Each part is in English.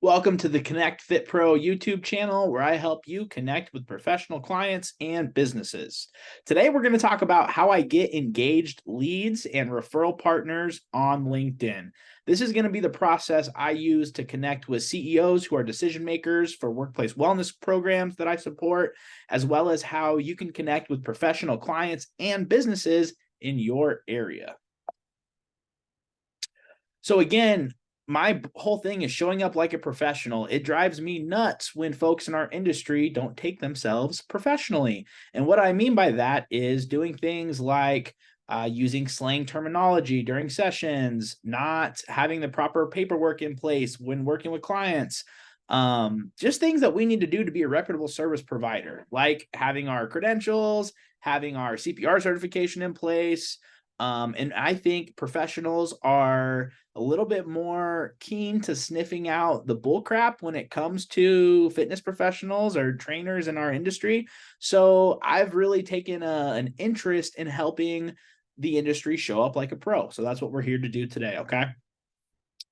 Welcome to the Connect Fit Pro YouTube channel where I help you connect with professional clients and businesses. Today, we're going to talk about how I get engaged leads and referral partners on LinkedIn. This is going to be the process I use to connect with CEOs who are decision makers for workplace wellness programs that I support, as well as how you can connect with professional clients and businesses in your area. So again, my whole thing is showing up like a professional. It drives me nuts when folks in our industry don't take themselves professionally. And what I mean by that is doing things like using slang terminology during sessions, not having the proper paperwork in place when working with clients. Just things that we need to do to be a reputable service provider, like having our credentials, having our CPR certification in place. And I think professionals are a little bit more keen to sniffing out the bull crap when it comes to fitness professionals or trainers in our industry. So I've really taken an interest in helping the industry show up like a pro. So that's what we're here to do today. Okay.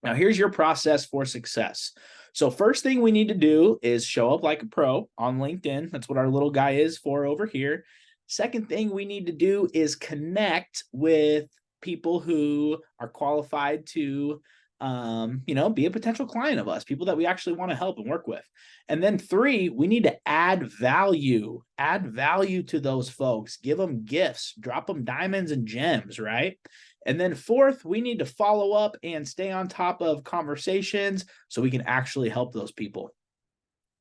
Now, here's your process for success. So first thing we need to do is show up like a pro on LinkedIn. That's what our little guy is for over here. Second thing we need to do is connect with people who are qualified to, be a potential client of us, people that we actually want to help and work with. And then three, we need to add value to those folks, give them gifts, drop them diamonds and gems, right? And then fourth, we need to follow up and stay on top of conversations so we can actually help those people.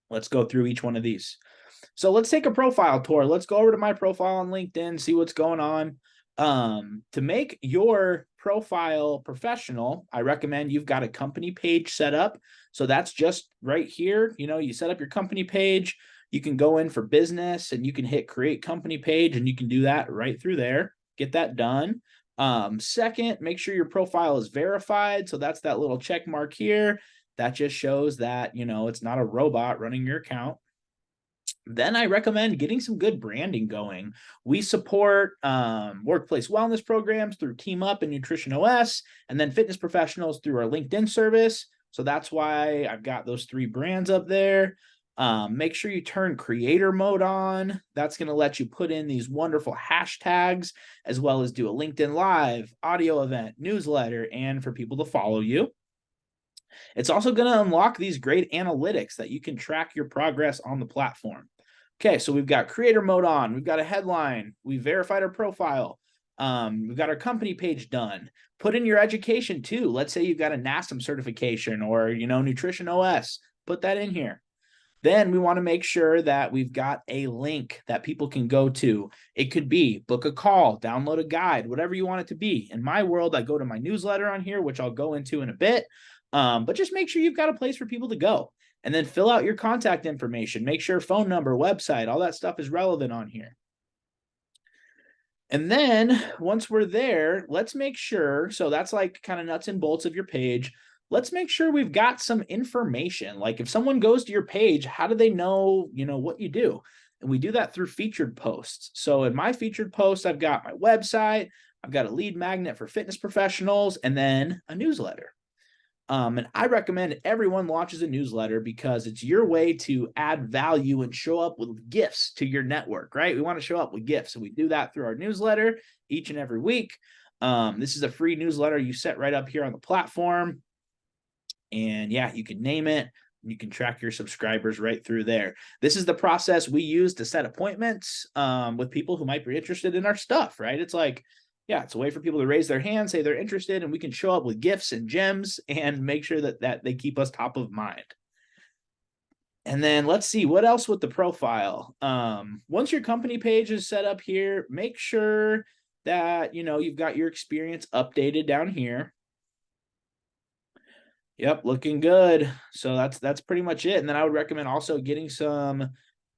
Let's go through each one of these. So let's take a profile tour. Let's go over to my profile on LinkedIn, see what's going on. To make your profile professional, I recommend you've got a company page set up. So that's just right here. You set up your company page. You can go in for business and you can hit create company page and you can do that right through there. Get that done. Second, make sure your profile is verified. So that's that little check mark here. That just shows that, it's not a robot running your account. Then I recommend getting some good branding going. We support workplace wellness programs through Team Up and Nutrition OS, and then fitness professionals through our LinkedIn service. So that's why I've got those three brands up there. Make sure you turn creator mode on. That's going to let you put in these wonderful hashtags, as well as do a LinkedIn Live, audio event, newsletter, and for people to follow you. It's also going to unlock these great analytics that you can track your progress on the platform. Okay, so we've got creator mode on. We've got a headline. We've verified our profile. We've got our company page done. Put in your education too. Let's say you've got a NASM certification or, Nutrition OS. Put that in here. Then we want to make sure that we've got a link that people can go to. It could be book a call, download a guide, whatever you want it to be. In my world, I go to my newsletter on here, which I'll go into in a bit. But just make sure you've got a place for people to go. And then fill out your contact information. Make sure phone number, website, all that stuff is relevant on here. And then once we're there, let's make sure, so that's like kind of nuts and bolts of your page. Let's make sure we've got some information. Like if someone goes to your page, how do they know, what you do? And we do that through featured posts. So in my featured posts, I've got my website, I've got a lead magnet for fitness professionals, and then a newsletter. And I recommend everyone launches a newsletter because it's your way to add value and show up with gifts to your network, right? We want to show up with gifts. And we do that through our newsletter each and every week. This is a free newsletter you set right up here on the platform. And yeah, you can name it. You can track your subscribers right through there. This is the process we use to set appointments with people who might be interested in our stuff, right? It's like, yeah, it's a way for people to raise their hand, say they're interested, and we can show up with gifts and gems and make sure that they keep us top of mind. And then let's see what else with the profile. Once your company page is set up here, make sure that, you've got your experience updated down here. Yep, looking good. So that's pretty much it. And then I would recommend also getting some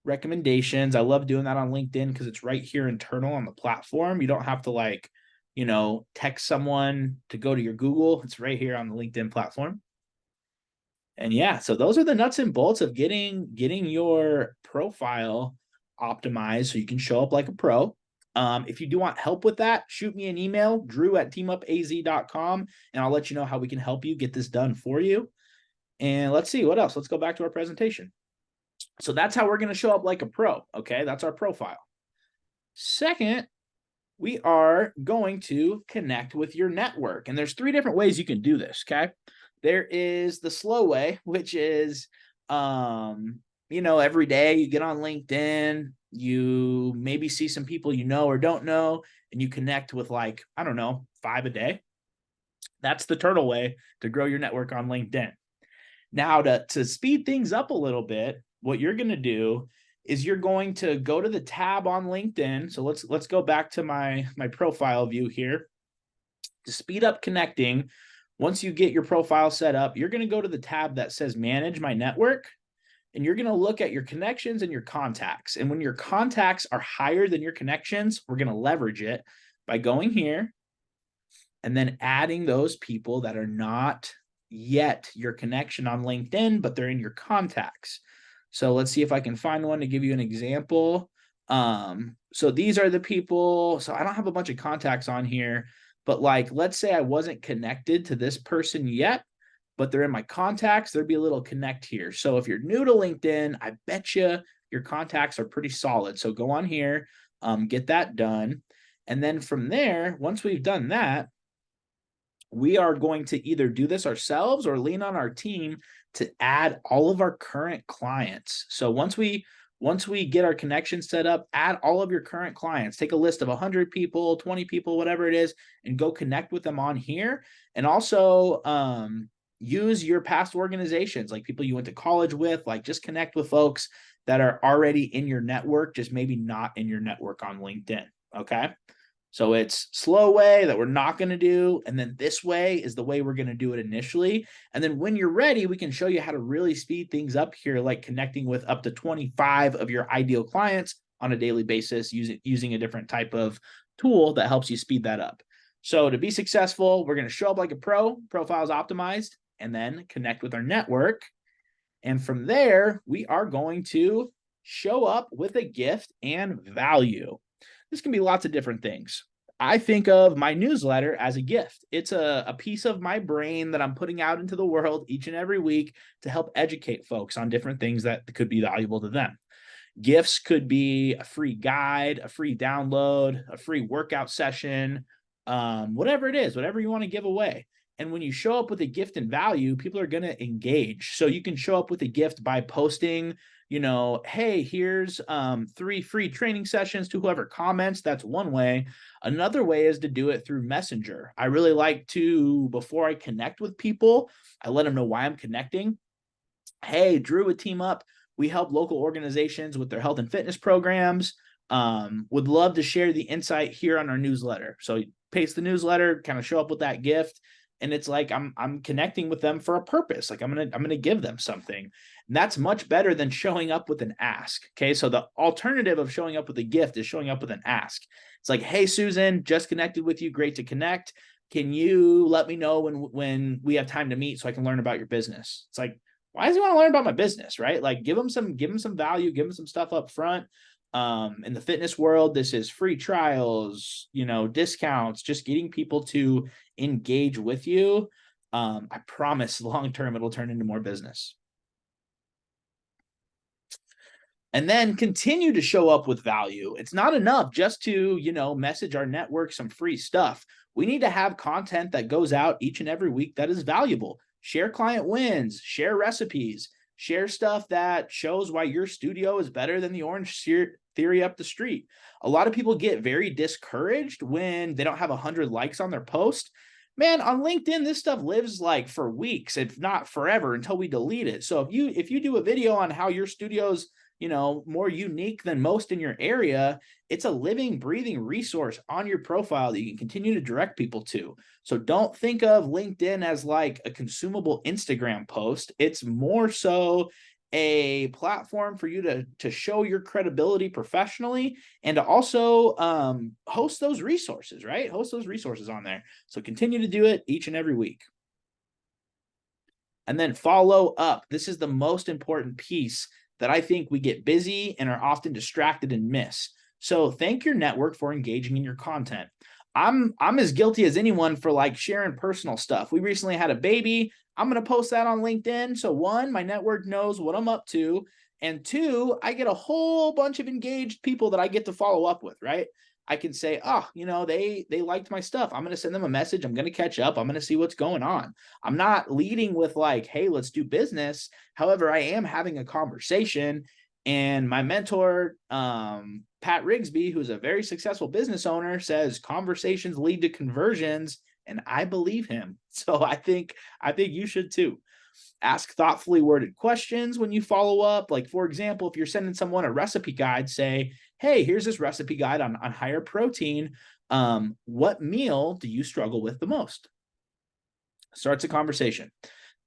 recommendations. I love doing that on LinkedIn because it's right here internal on the platform. You don't have to text someone to go to your Google. It's right here on the LinkedIn platform. And yeah, so those are the nuts and bolts of getting your profile optimized so you can show up like a pro. If you do want help with that, shoot me an email, drew@teamupaz.com, and I'll let you know how we can help you get this done for you. And let's see what else. Let's go back to our presentation. So that's how we're going to show up like a pro. Okay, that's our profile. Second, we are going to connect with your network. And there's 3 different ways you can do this. Okay. There is the slow way, which is, every day you get on LinkedIn, you maybe see some people you know or don't know, and you connect with, like, I don't know, 5 a day. That's the turtle way to grow your network on LinkedIn. Now, to speed things up a little bit, what you're going to do is you're going to go to the tab on LinkedIn. So let's go back to my profile view here. To speed up connecting, once you get your profile set up, you're going to go to the tab that says Manage My Network, and you're going to look at your connections and your contacts. And when your contacts are higher than your connections, we're going to leverage it by going here and then adding those people that are not yet your connection on LinkedIn, but they're in your contacts. So let's see if I can find one to give you an example. So these are the people. So I don't have a bunch of contacts on here, but like, let's say I wasn't connected to this person yet, but they're in my contacts, there'd be a little connect here. So if you're new to LinkedIn, I bet you your contacts are pretty solid. So go on here, get that done. And then from there, once we've done that, we are going to either do this ourselves or lean on our team to add all of our current clients. So once we get our connection set up, add all of your current clients. Take a list of 100 people, 20 people, whatever it is, and go connect with them on here. And also use your past organizations, like people you went to college with, like just connect with folks that are already in your network, just maybe not in your network on LinkedIn. Okay. So it's slow way that we're not going to do. And then this way is the way we're going to do it initially. And then when you're ready, we can show you how to really speed things up here, like connecting with up to 25 of your ideal clients on a daily basis using a different type of tool that helps you speed that up. So to be successful, we're going to show up like a pro, profiles optimized, and then connect with our network. And from there, we are going to show up with a gift and value. This can be lots of different things. I think of my newsletter as a gift. It's a piece of my brain that I'm putting out into the world each and every week to help educate folks on different things that could be valuable to them. Gifts could be a free guide, a free download, a free workout session, whatever it is, whatever you want to give away. And when you show up with a gift and value, people are going to engage. So you can show up with a gift by posting, hey, here's 3 free training sessions to whoever comments. That's one way. Another way is to do it through Messenger. I really like to, before I connect with people, I let them know why I'm connecting. Hey, Drew would team up. We help local organizations with their health and fitness programs. Would love to share the insight here on our newsletter. So you paste the newsletter, kind of show up with that gift. And it's like I'm connecting with them for a purpose. Like I'm gonna give them something. And that's much better than showing up with an ask. Okay. So the alternative of showing up with a gift is showing up with an ask. It's like, hey, Susan, just connected with you. Great to connect. Can you let me know when we have time to meet so I can learn about your business? It's like, why does he want to learn about my business? Right? Like give him some value, give him some stuff up front. In the fitness world, this is free trials, discounts, just getting people to engage with you. I promise long term it'll turn into more business. And then continue to show up with value. It's not enough just to, message our network some free stuff. We need to have content that goes out each and every week that is valuable. Share client wins, share recipes, share stuff that shows why your studio is better than the Orange Theory up the street. A lot of people get very discouraged when they don't have 100 likes on their post. Man, on LinkedIn, this stuff lives like for weeks, if not forever, until we delete it. So if you do a video on how your studio's more unique than most in your area, it's a living, breathing resource on your profile that you can continue to direct people to. So don't think of LinkedIn as like a consumable Instagram post. It's more so a platform for you to show your credibility professionally and to also host those resources, right? Host those resources on there. So continue to do it each and every week. And then follow up. This is the most important piece that I think we get busy and are often distracted and miss. So thank your network for engaging in your content. I'm as guilty as anyone for like sharing personal stuff. We recently had a baby. I'm going to post that on LinkedIn. So one, my network knows what I'm up to. And two, I get a whole bunch of engaged people that I get to follow up with, right? I can say, oh, they liked my stuff. I'm going to send them a message. I'm going to catch up. I'm going to see what's going on. I'm not leading with like, hey, let's do business. However, I am having a conversation. And my mentor, Pat Rigsby, who's a very successful business owner, says conversations lead to conversions, and I believe him. So I think you should too. Ask thoughtfully worded questions when you follow up. Like, for example, if you're sending someone a recipe guide, say, hey, here's this recipe guide on higher protein. What meal do you struggle with the most? Starts a conversation.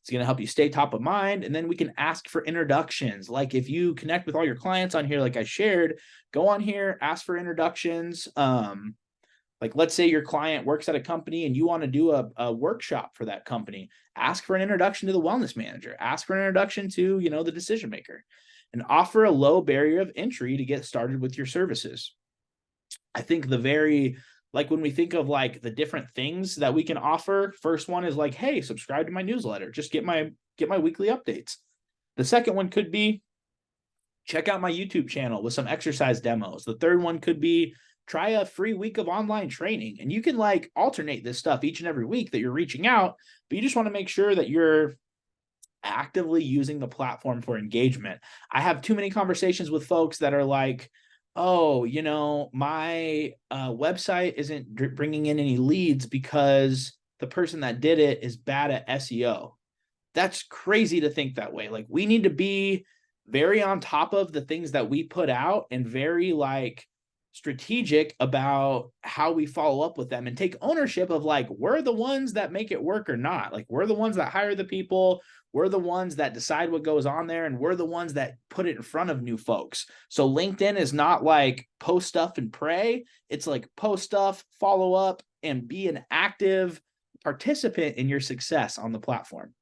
It's going to help you stay top of mind. And then we can ask for introductions. Like if you connect with all your clients on here, like I shared, go on here, ask for introductions. Like let's say your client works at a company and you want to do a workshop for that company. Ask for an introduction to the wellness manager. Ask for an introduction to, the decision maker, and offer a low barrier of entry to get started with your services. I think like when we think of like the different things that we can offer, first one is like, hey, subscribe to my newsletter. Just get my weekly updates. The second one could be check out my YouTube channel with some exercise demos. The third one could be try a free week of online training. And you can like alternate this stuff each and every week that you're reaching out, but you just want to make sure that you're actively using the platform for engagement. I have too many conversations with folks that are like, oh, my website isn't bringing in any leads because the person that did it is bad at SEO. That's crazy to think that way. Like we need to be very on top of the things that we put out and very like strategic about how we follow up with them and take ownership of like, we're the ones that make it work or not. Like we're the ones that hire the people. We're the ones that decide what goes on there, and we're the ones that put it in front of new folks. So LinkedIn is not like post stuff and pray. It's like post stuff, follow up, and be an active participant in your success on the platform.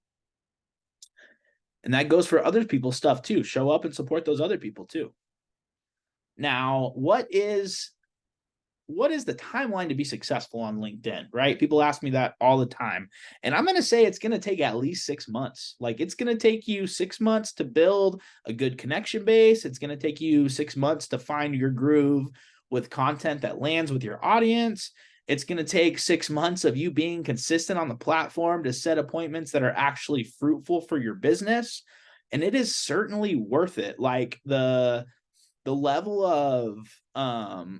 And that goes for other people's stuff too. Show up and support those other people too. Now, what is the timeline to be successful on LinkedIn, right? People ask me that all the time. And I'm going to say it's going to take at least 6 months. Like it's going to take you 6 months to build a good connection base. It's going to take you 6 months to find your groove with content that lands with your audience. It's going to take 6 months of you being consistent on the platform to set appointments that are actually fruitful for your business. And it is certainly worth it. Like the level of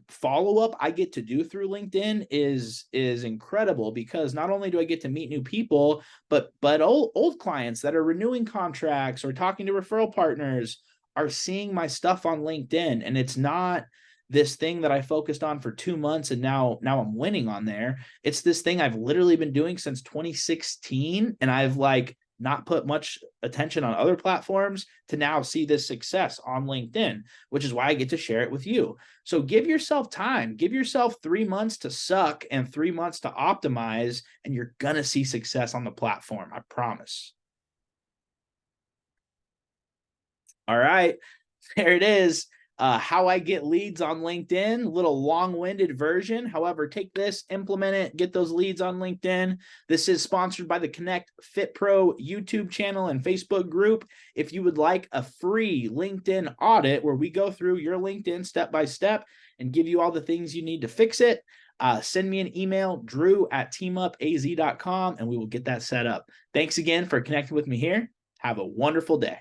follow-up I get to do through LinkedIn is incredible, because not only do I get to meet new people, but old clients that are renewing contracts or talking to referral partners are seeing my stuff on LinkedIn. And it's not this thing that I focused on for 2 months and now I'm winning on there. It's this thing I've literally been doing since 2016, and I've like not put much attention on other platforms to now see this success on LinkedIn, which is why I get to share it with you. So give yourself time, give yourself 3 months to suck and 3 months to optimize, and you're going to see success on the platform. I promise. All right, there it is. How I get leads on LinkedIn, little long-winded version. However, take this, implement it, get those leads on LinkedIn. This is sponsored by the Connect Fit Pro YouTube channel and Facebook group. If you would like a free LinkedIn audit where we go through your LinkedIn step by step and give you all the things you need to fix it, send me an email, drew@teamupaz.com, and we will get that set up. Thanks again for connecting with me here. Have a wonderful day.